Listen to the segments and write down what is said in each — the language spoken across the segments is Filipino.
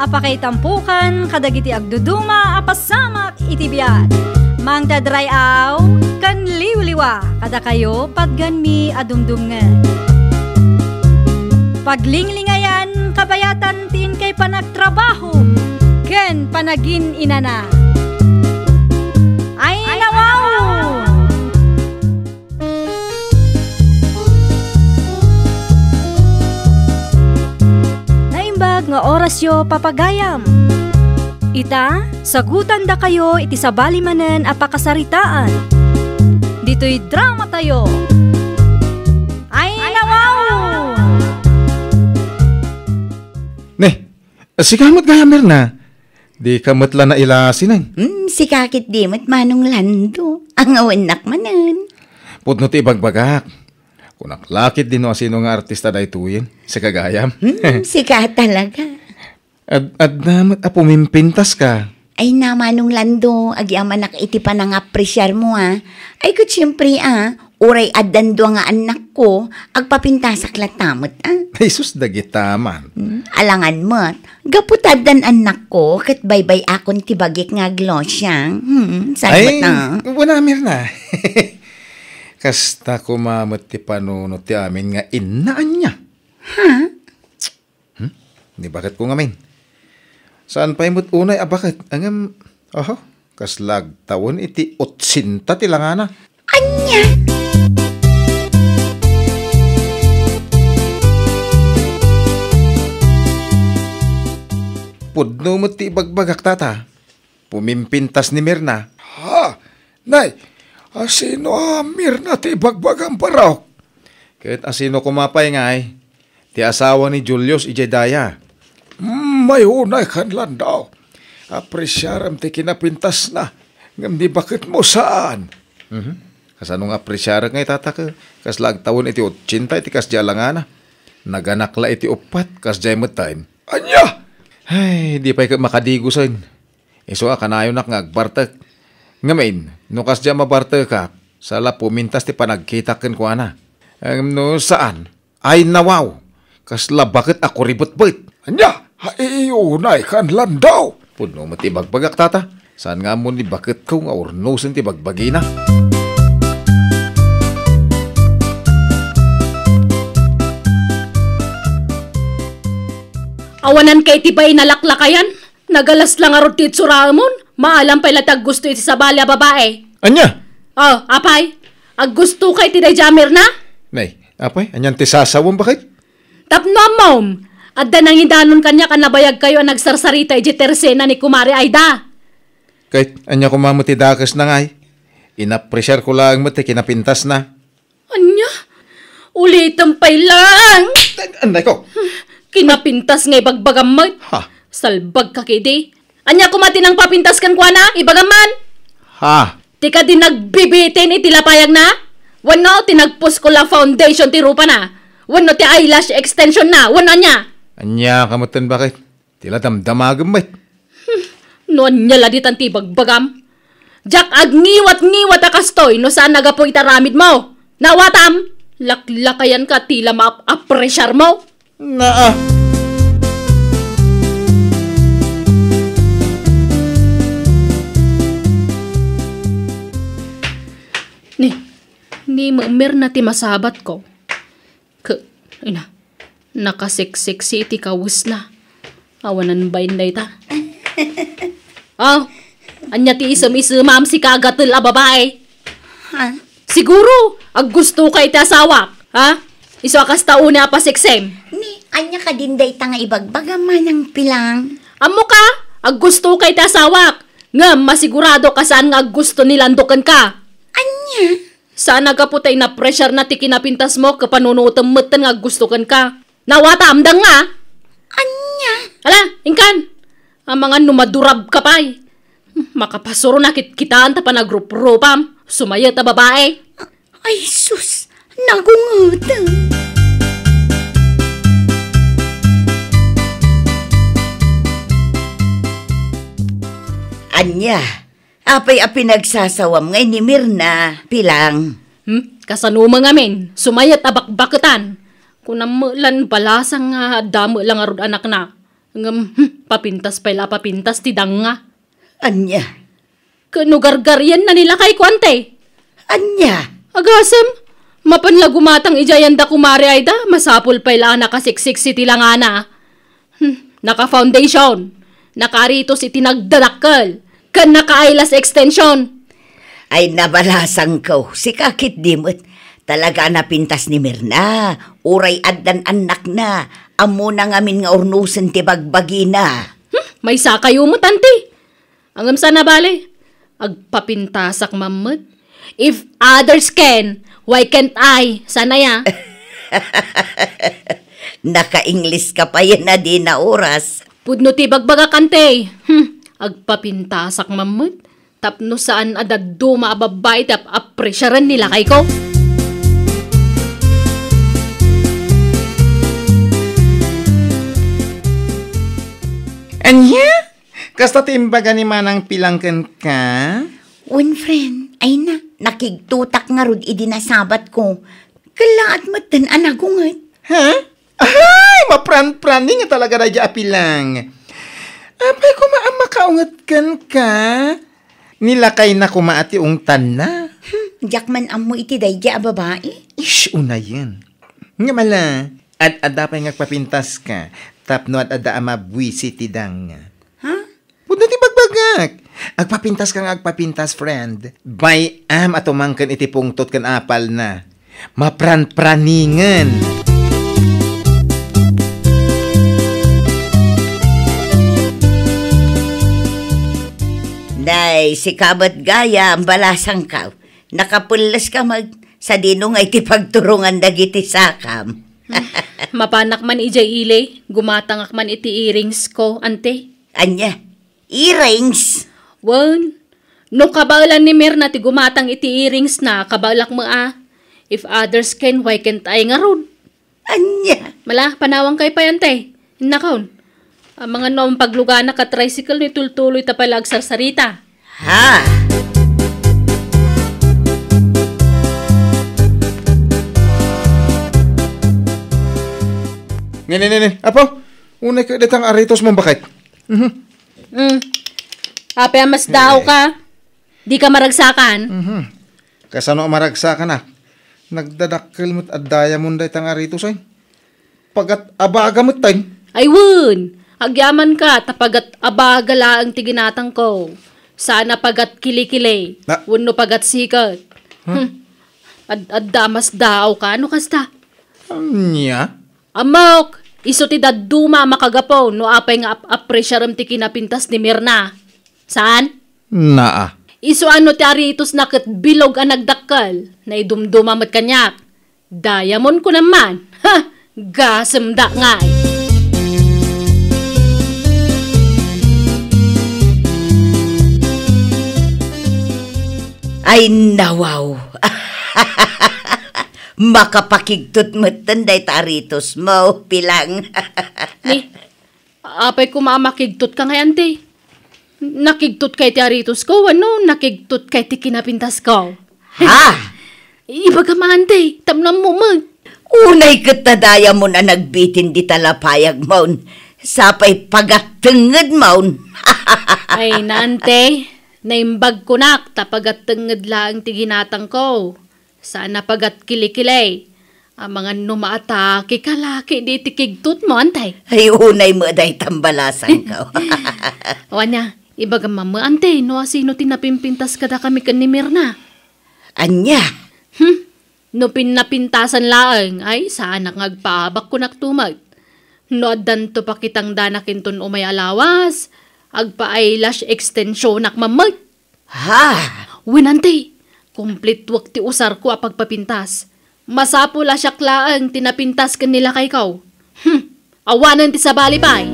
apakaitampukan kadagiti agduduma apasamak itibiyat. Mang tadrayaw kan liwliwa kada kayo padganmi adumdumngan. Paglinglingayan kabayatan tin kay panagtrabaho ken panagin inana. Ay nawaw! Naimbag nga oras yo papagayam. Ita, sagutan da kayo iti sabali manen apakasaritaan. Dito'y drama tayo. Ay nawaw! Sikamot gaya Mirna. Di kamot la na ilasinay. Sikakit di mat manong lando. Ang awanak manan. Putno ti bagbagak. Kunaklakit din no sino nga artista da ituyin. Sa kagayam. Sikat talaga. At namat pumimpintas ka. Ay namanong lando. Agyaman nak iti pa nang apresyar mo Ay ko siyempre uray adando nga anak ko. Agpapintasak latamot Jesus dagitaman. Alangan mo't. Gaputad dan anak ko. Kat baybay akon tibagik nga glosyang. Sagot na. Wala Mirna. Kasta kumamot ti panunot ti amin nga inaan niya. Di bakit ko ngamin? Saan pa imot unay bakit? Angam, kaslag tawon iti 80 ti langana. Anya? Pudno mo ti bagbagak tata. Pumimpintas ni Mirna. Nay, asino Mirna ti bagbagang paraw? Kahit asino kumapay ngay, ti asawa ni Julius Ijedaya. May unay kanlan daw. Apresyaram ti kinapintas na. Ngam di bakit mo saan? Kasanong apresyara ngay tata ka. Kaslag tawon iti 80 iti kasdya langana. Naganakla iti 4 kasdya time. Anya? Ay, di pa'y makadigusan. Iso kanayon nak nga agbartek. Ngamin, no kasdya mabartek ka, sala pumintas ti panagkitakin ko ana. No saan? Ay nawaw. Kasla bakit ako ribot-bot? Anya? Iunay kanlan daw. Puno mo ti bagbagak tata. Saan nga mo ni bakit ko nga urnusin ti bagbagi na? Awanan kay tibay nalaklakayan. Nagalas lang arot ti Tsuramon. Maalam pa'y latag gusto iti sabali a babae. Anya? Apay. Ag gusto kay ti Dayjamir na? Nay, apay, anyan ti sasawon bakit? Tapno mom. Adda nang idanon kanya kanabayag kayo ang nagsarsarita iti tersena ni Kumari Aida. Kahit anya kumamo ti dakas na ngay. Inapresyar ko lang mo ti kinapintas na. Anya? Ulitan pa'y lang. Anday ko. Kinapintas ngay bagbagamot. Salbag ka kidi. Anya kumati nang papintas kan kwa na, ibagaman. Tika din nagbibitin itilapayag na. Wano tinagpus ko la foundation ti rupa na. Wano ti eyelash extension na. Wano anya. Anya kamutan bakit? Tila damdamagam ba? No anya laditan ti bagbagam. Jak agniwat-ngiwat akastoy no saan nagapo itaramid mo. Nawatam. Laklakayan ka tila ma-apresyar mo. Ni mamir na ti masabat ko. Nakasiksik si iti kawus na. Awanan ba inday ta? Anya ti isam-isamam si kagatil a babae. Siguro, ag gusto kay ti asawak. Iso akas tauna pa siksem. Ni, anya ka din day nga ibagbagaman ng pilang. Amo ka, ag gusto kay ti asawak. Ngam, masigurado ka saan nga ag gusto nilandukan ka. Anya? Saan nagaputay na pressure na ti kinapintas mo kapanunutam matan nga gusto kan ka. Nawata amdang nga. Anya? Ala, ingkan. Ang mga numadurab ka pa'y. Makapasuro na kitaan ta pa na grup-grupam. Sumayat ta babae. Ay, sus. Nagungutan. Anya, apay-api nagsasawam ngay ni Mirna, pilang. Kasanuma ngamin, sumayat abakbaketan. Kung namulan balasang damo lang arod anak na. Papintas pa ila papintas ti danga. Anya? Kanugargaryan na nila kay kwante. Anya? Agasam, mapanla gumatang ijayan da kumari ay da, masapul pa ila nakasiksik si tilangana. Naka-foundation, nakaritos itinagdadakkel, kan naka-eyelash extension. Ay nabalasang ko, si kakit dimot. Talaga napintas ni Mirna, uray addan anak na, amo na ngamin nga urnusen ti bagbagi na. May sakayo mo, tanti. Ang amsa na bale, agpapintasak mamut. If others can, why can't I? Sana ya. Naka-English ka pa yan na di na oras. Pudno ti bagbaga kante. Agpapintasak mamut. Tapno saan adaddo maababay tap apresyaran nila kay ko. Anya? Kasta timbaga ni manang pilangken ka? One friend, ay na, nakigtutak nga rod idinasabat ko. Kalaat matan anagungat. Ha? Ay, mapran-praning nga talaga na dya apilang. Apay ko maamakaungat ka? Nilakay na kumaati ungtan na. Jakman amo iti dayja babae. Ish, una yan. Nga mala, at adapay nga papintas ka, tapno at ada amabwisi tidang. Ha? Pudno ti bagbagak. Agpapintas ka nga agpapintas, friend. By atumangkan iti pungtot kan apal na. Mapran-praningan. Day, si kabat gaya ang balasang ka. Nakapulas ka sa dinong ay ti pagturungan dagiti sakam. Mapanak man ijay ile, gumatangak man iti earrings ko, ante. Anya, earrings. Wan, no kabaulan ni Mirna ti gumatang iti earrings na, kabaulak mo If others can, why can't I nga ron? Anya. Mala, panawang kay pa yan, te. Nakaon. Ang mga noong paglugana ka tricycle ni tultuloy tapalag sa sarita. Ha? Ngayon. Apo, unay ka datang aritos mong bakit? Ape, mas daw ka. Di ka maragsakan. Kasano maragsa ka na? Nagdadakkel mo't adaya mo day tang aritos ay. Pagat abaga mo't tayo. Ay, wun. Agyaman ka, tapagat abagala ang tiginatang ko. Sana pagat kilikili. Na- Wano pagat sikat. Damas daw ka. Ano kasta? Anya? Amok, iso ti daduma makagapo no apay nga apresyaram ti kinapintas ni Mirna. Saan? Naa. Iso ano ti aritos na kat bilog ang nagdakkal na idumduma mat kanyak. Diamond ko naman. Ha! Gasemda nga Ay, nawaw. Makapakigtot mo tanday taritos mo, pilang. Ni, apay ko mamakigtot ka ngayon, te. Nakigtot kay ti aritos ko, ano? Nakigtot kay ti kinapintas ko. Ha? Iba ka man, te. Tamnam mo mag. Unay katadaya mo na nagbitin di talapayag maun. Sapay pagatenged maun. Ay, nante. Naimbag ko nak, tapagat tenged lang ti ginatang ko. Sana pagat kilikilay. Ang mga numaatake kalaki di ti kigtot mo, antay. Ay, unay mo day tambalasan ka. Wanya, iba ka mama, ante, no sino tinapimpintas kada kami kan ni Mirna. Anya? No pinapintasan laang, ay sana ngagpaabak ko naktumag. No adan to pa kitang danakin umay alawas. Agpa eyelash extension nak mamag. Ha? Winante, complete wak ti usar ko a pagpapintas. Masapula siya klaang tinapintas kan nila kay kaw. Awanan ti sa balibay.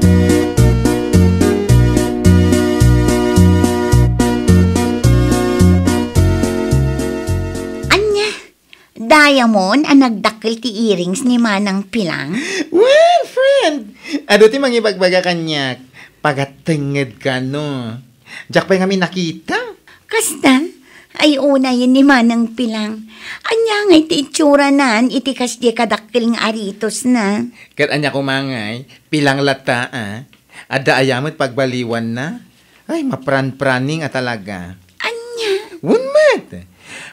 Anya? Diamond ang nagdakil ti earrings ni Manang Pilang? Well, friend, ado ti mangibagbaga kanyak. Pagatenged ka, no? Diyak pa kami nakita. Kasta? Ay una yun ni Manang Pilang. Anya nga iti itsura nan, iti kas di kadakil nga aritos na. Kat anya kumangay, pilang lata, Ada ayamot pagbaliwan na. Ay, mapran-praning talaga. Anya? Wunmet!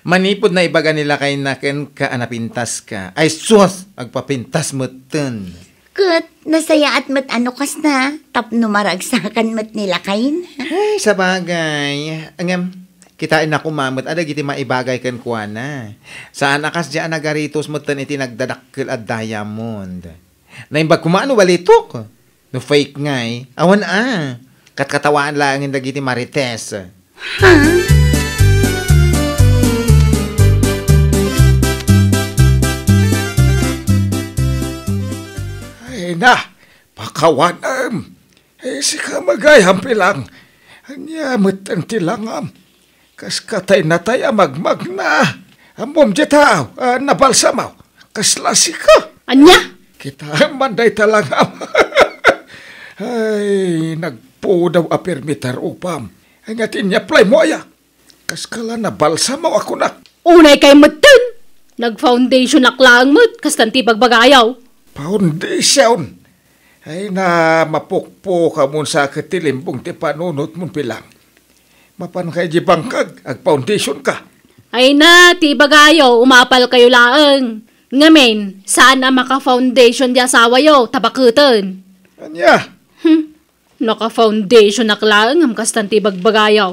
Manipod na ibaga nila kay naken ka anapintas ka. Ay, sus! Agpapintas mo ten. Kat, nasaya at mat ano kas na. Tapno maragsakan mat nila kain. Ay, sa bagay. Angam, kitain na kumamot. Ada giti maibagay kan kuha na. Saan akas dyan nagaritos mo ten iti nagdadakkel at diamond. Naimbag kumano balitok. No fake ngay. Awan katkatawaan lang yung dagiti marites. Ha? Ay na, pakawanam. Si kamagayam pilang. Anyamot ang tilangam. Kas katay na tayo magmag na. Amom jetaw, nabalsamaw. Kaslasi ka. Anya? Kita manday talangam. Ay, nagpo daw a permitar upam. Ay ngatin niya play mo aya. Kas kala nabalsamaw ako na. Unay kay matan. Nag-foundation aklang mat, kastanti pagbagayaw. Foundation. Ay na mapukpo ka mun sa katilimbong ti panunot mun pilang. Mapan kay jibangkag, ag foundation ka. Ay na, ti bagayaw, umapal kayo laang. Ngamen, saan ang maka-foundation di asawa yo, tabakutan? Anya? Naka-foundation aklang, ang kastanti bagbagayaw.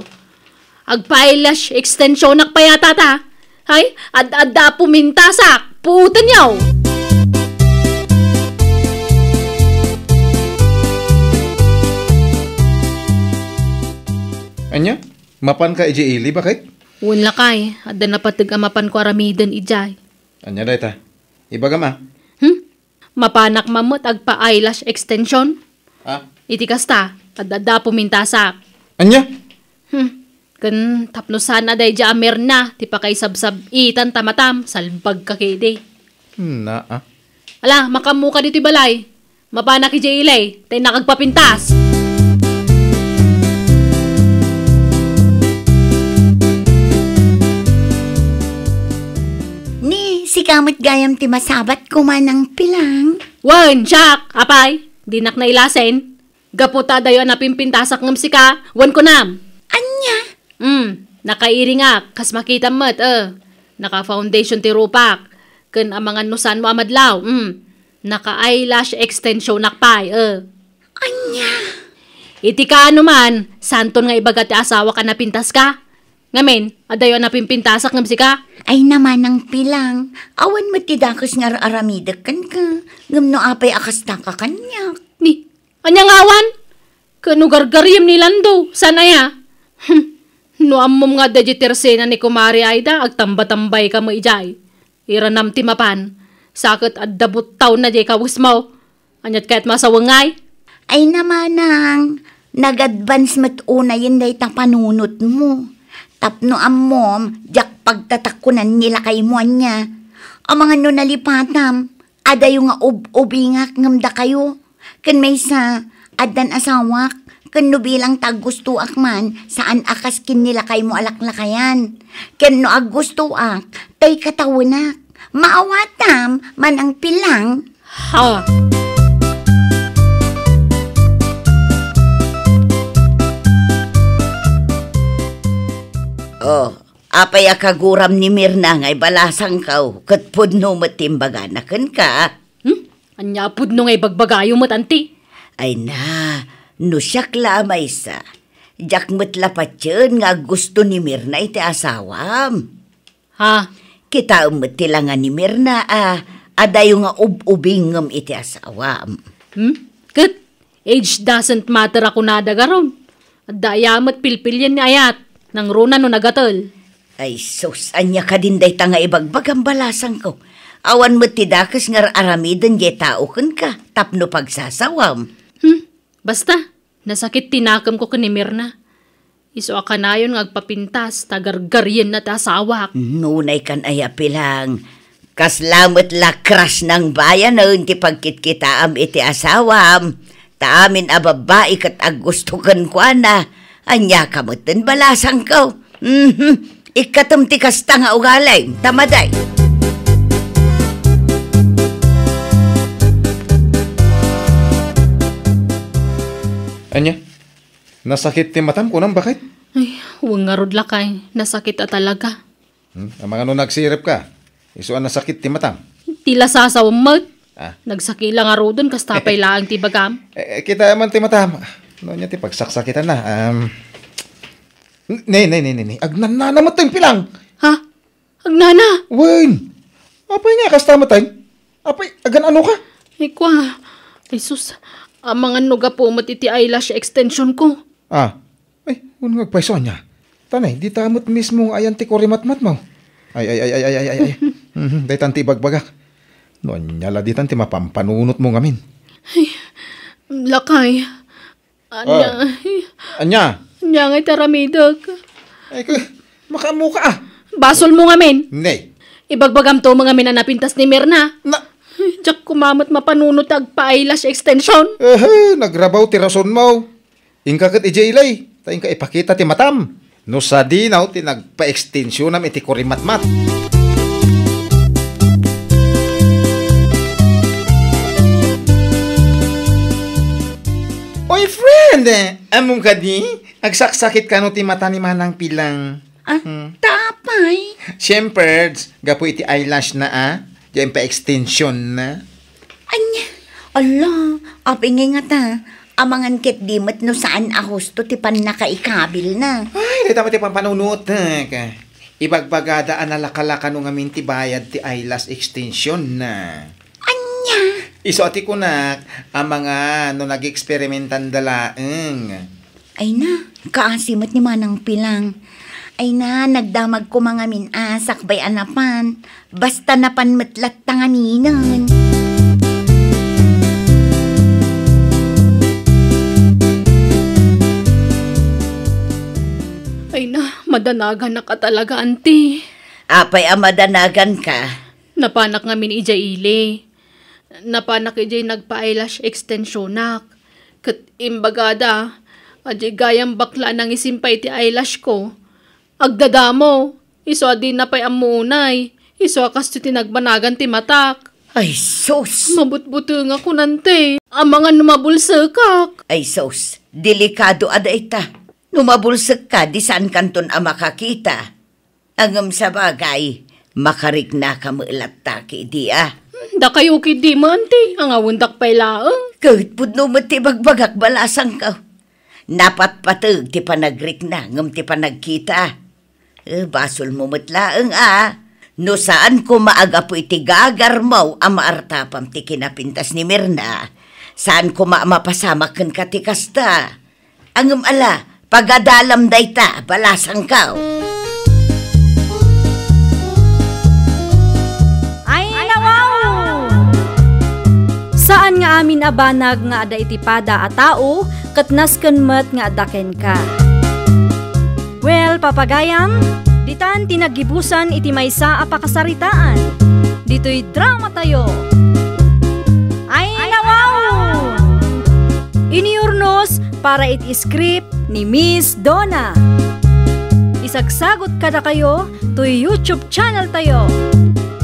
Agpa-eyelash extension nakpayata ta. Hay, ad-adda pumintasak, puutan yaw. Anya? Mapan ka iji ili, bakit? Wala kay, adda na patag amapan ko aramidan ijay. Anya day ta? Ibaga ma? Mapanak mamot agpa-eyelash extension. Iti kasta, adda pumintasak. Anya? Kan tapno sana day ja amer na, ti pa kay sabsab itan tamatam, salbag ka kede. Na Ala, makamu ka dito balay. Mapanak iji ilay, tay nakagpapintas. Si kamot gayam ti masabat kumanang pilang. Wan, Jack, apay, dinak na ilasen. Gaputa dayo na pimpintasak ngam sika, wan ko nam. Anya? Nakairi nga, kas makita mat, Naka-foundation ti rupak. Kan ang mga nusan mo amadlaw, Naka-eyelash extension nakpay, Anya? Iti ka man, santon nga ibaga ti asawa ka napintas ka. Ngamen, adayo na pimpintasak ngam sika. Ay naman ang pilang. Awan mo ti dakas nga aramidak kan ka. Ngam no apay akas ka kanyak. Ni, anyang awan? Kano gargaryam ni Lando, sana ya? No amom nga da tersena ni Kumari Aida, agtamba-tambay ka mo ijay. Iranam ti mapan, sakit at dabut taw na jay kawis mo. Anyat kahit masawangay. Ay naman ang nag-advance mat una yun day ta panunot mo. Tapno amom, jak pagtatakunan nila kay mo niya. Ang mga nalipatam, ada yung nga ubingak ngamda kayo. Kan may sa adan asawak, kan no bilang taggustuak man, saan akas kin nila kay mo alaklakayan. Kan no aggustuak, tay katawanak. Maawatam, man ang pilang. Ha! Oh, apay akaguram ni Mirna ngay balasang kaw, kat pudno matimbaga na kan ka. Anya pudno ngay bagbagayo mo, tanti. Ay na, no siyak lamay sa. Jak matlapat yun nga gusto ni Mirna iti asawam. Ha? Kita umatilangan ni Mirna adayo nga ubingam iti asawam. Kat, age doesn't matter ako nadagaron. Adayamat pilpilyan ni ayat. Nang runa no nagatol. Ay sus, anya ka din day nga ibagbag ang balasang ko. Awan mo tidakas nga aramidan di tao kan ka, tapno pagsasawam. Basta, nasakit tinakam ko ni Mirna. Iso akanayon nga agpapintas, tagargaryen na tasawak. Nunay kan ayapilang. Kaslamat la crush ng bayan na unti pagkitkitaam iti asawam. Taamin ababae kat agusto kan kwa na. Anya kamutin balasang ko. Ikatum ti kasta nga ugalay, tamaday. Anya, nasakit ti matam ko nang bakit? Ay, huwag nga rod lakay. Nasakit talaga. Ang mga nagsirip ka, isuan nasakit ti matam. Tila sasaw mat. Ah. Nagsakila nga ro dun, kastapay laang ti bagam. Kita man ti matam. No niya ti pagsaksakitan na. Nay. Agnan na naman tayong pilang. Ha? Agnana? Wen, apay nga kasta matay? Apay, agan ano ka? Ay kwa. Ay sus. Ang mga nuga po matiti eyelash extension ko. Ay, unang magpaiso niya. Tanay, di tamot mismo ayan ti korimat-mat mo. Ay. Day tanti bagbagak. Noon niya la di tanti mapampanunot mo ngamin. Ay, lakay. Anya. Anya? Anya ngay taramidag. Ay, makamuka ah. Basol mo ngamin. Nay. Ibagbagam to mga minanapintas ni Mirna. Na, Diyak kumamot mapanunot ag pa-eyelash extension. nagrabaw ti rason mo. Ingka kat ijaylay. Taing ka ipakita ti matam. No sa dinaw ti nagpa-extensyon nam iti korimat-mat. Oy friend, among ka di? Agsaksakit ka no ti mata ni manang pilang. Tapay. Siyempre, gapo iti eyelash na Diyan pa extension na. Anya. Ala, apingin nga ta. Amangan kit dimot no saan ahusto ti pan nakaikabil na. Ay, dito mo ti pampanunot. Ibagbagada analakalaka nung amin ti bayad ti eyelash extension na. Anya. Iso ati ko na, ang mga nag-eksperimentan dalaeng. Ay na, kaasimot ni manang pilang. Ay na, nagdamag ko mga minasak bay anapan. Basta napan matlat tangaminan. Ay na, madanagan na ka talaga, auntie. Apay amadanagan ka. Napanak nga min ija ile. Napanak ijay nagpa-eyelash extensionak. Kat imbagada, ajay gayang bakla nang isimpay ti eyelash ko. Agdadamo, iso adi na pa'y amunay. Iso akas ti tinagbanagan ti matak. Ay sus. Mabutbuto nga ko nante. Ang mga numabulsakak. Ay sus, delikado ada ita. Numabulsag ka, di saan kanton ang makakita. Angam sa bagay, makarik na ka maalat taki di Da kayo kidi mo, auntie. Ang awundak pa'y laang. Kahit pud numati bagbagak balasang ka. Napat patag ti panagrik na, ngam ti panagkita. Basol mo matlaang No saan ko maaga po iti gagarmaw ang maartapam ti kinapintas ni Mirna. Saan ko mapasamakan ka ti kasta. Angam ala, pagadalam dayta, balasang ka. Ay, nawaw! Saan nga amin abanag nga ada itipada a tao, katnasken met nga adaken ka. Well, papagayam, ditan tinagibusan iti maysa a pakasaritaan. Dito'y drama tayo. Ay, nawaw! Iniurnos para iti script ni Miss Donna. Isagsagot kada kayo to YouTube channel tayo,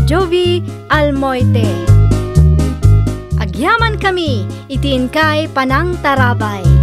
Jovi Almoite. Agyaman kami, itiin kay Panang Tarabay.